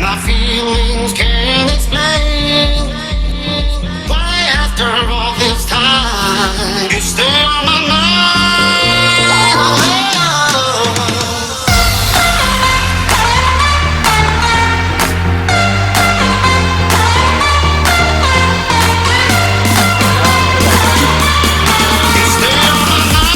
My feelings can't explain why after all this time you stay on my mind. You stay on my mind.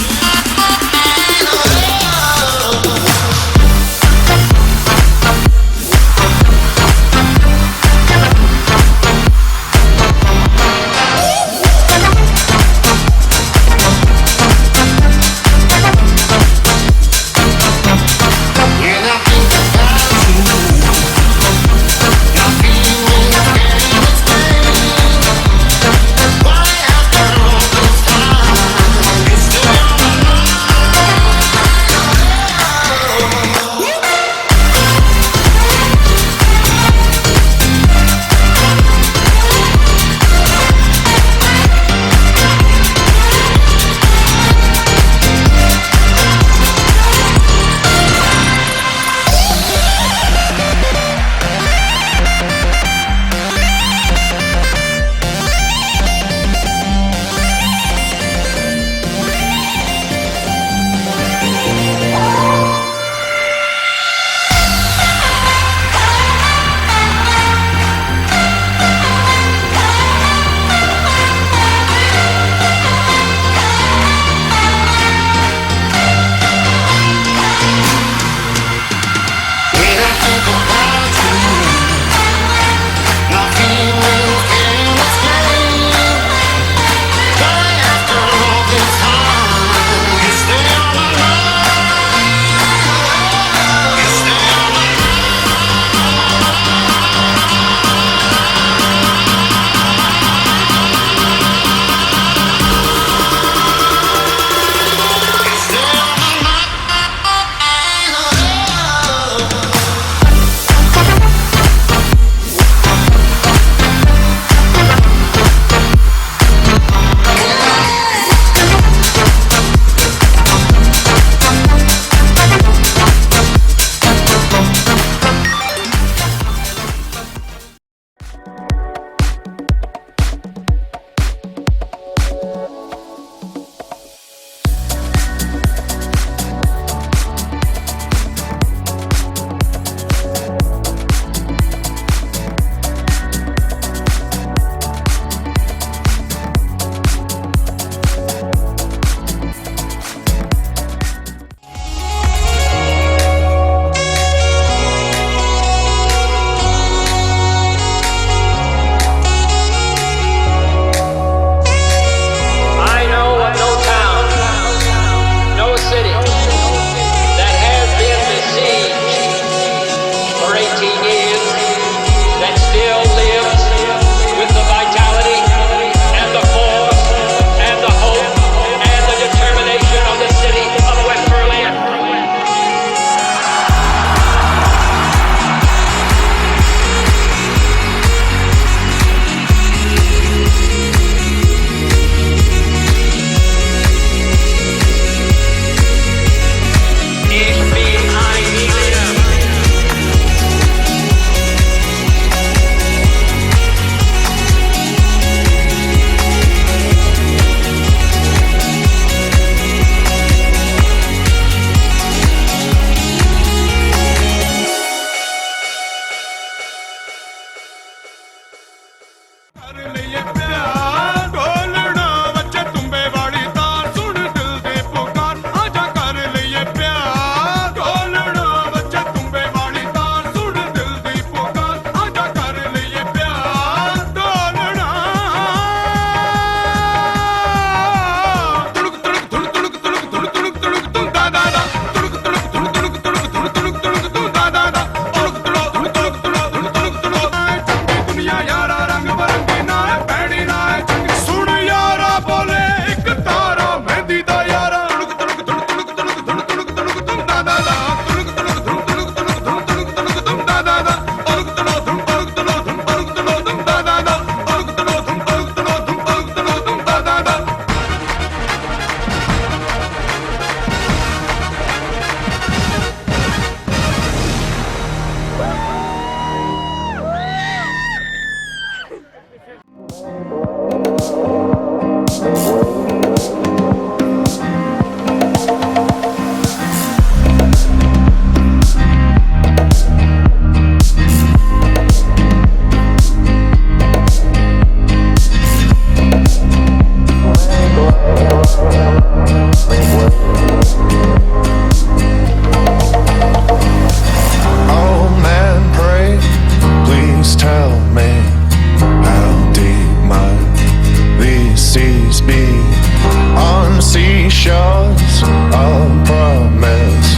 shores of promise.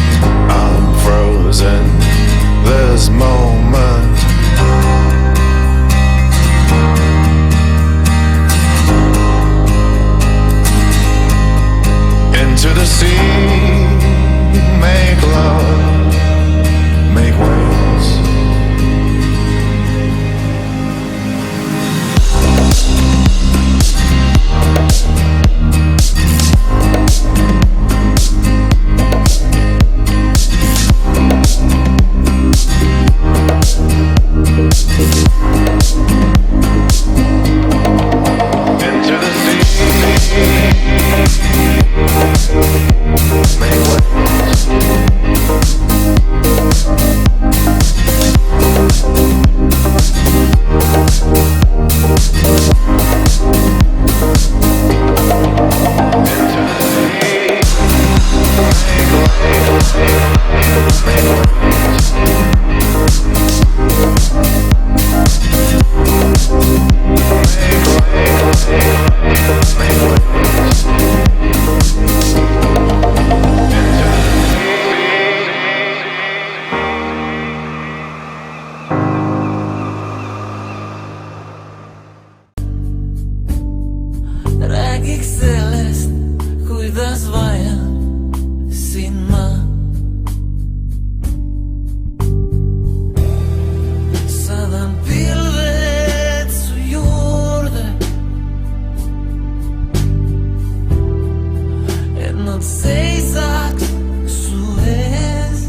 I'm frozen this moment. Into the sea, make love, make waves. Into the sea, make waves. Dragih Celest, cuidas vaia sin ma. Sadan pilvet su jorde Едно цейзак суез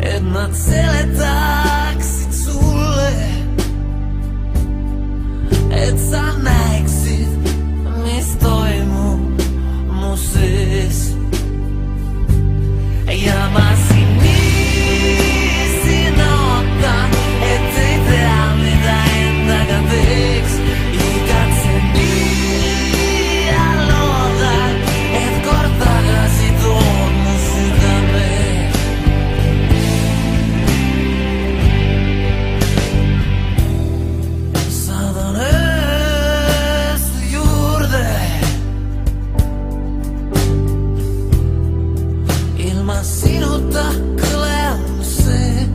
Една целетак си цуле It's an exit, mi estoy muses. Llama sin mí, sin nota, te idealni da endaga vex. I kad se mi aloda, cortaga si ton musida me. Sadane Massinota cleanse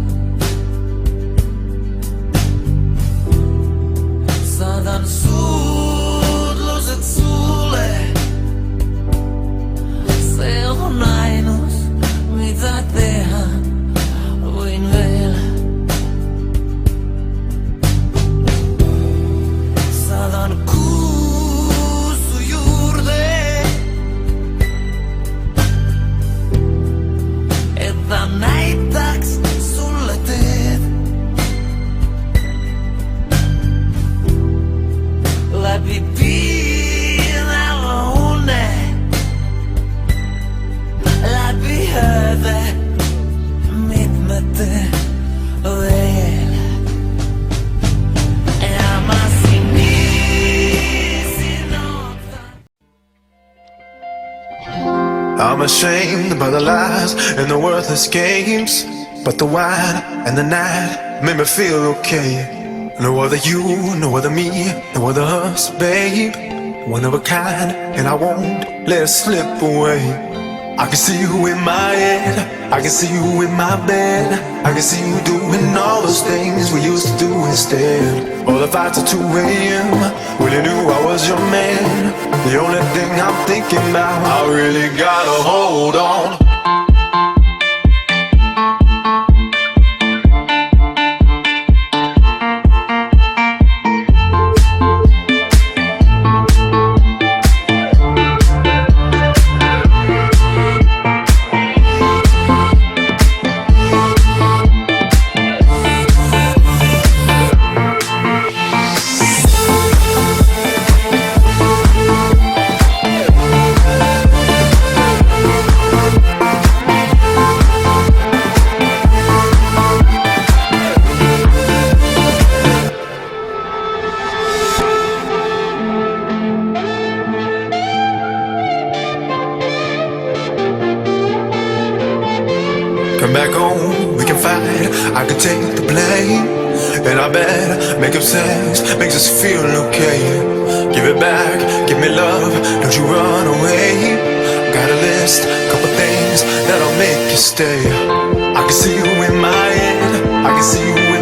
Sadan sudlos et sule Seonainos mitä tehdä voin vielä Sadan kuusu juurde Että näitäks sulle teet läpi pienellä une läpi höve mit mä teen vielä ja mä sinota I'm ashamed by the lies and the worthless games, but the wine and the night made me feel okay. No other you, no other me, no other us, babe. One of a kind, and I won't let it slip away. I can see you in my head, I can see you in my bed. I can see you doing all those things we used to do instead. All the fights at 2 a.m. when you knew I was your man. The only thing I'm thinking about, I really gotta hold on. Come back home, we can fight, I can take the blame. And I bet making sex makes us feel okay. Give it back back, give me love, don't you run away. Got a list, couple things that'll make you stay. I can see you in my head, I can see you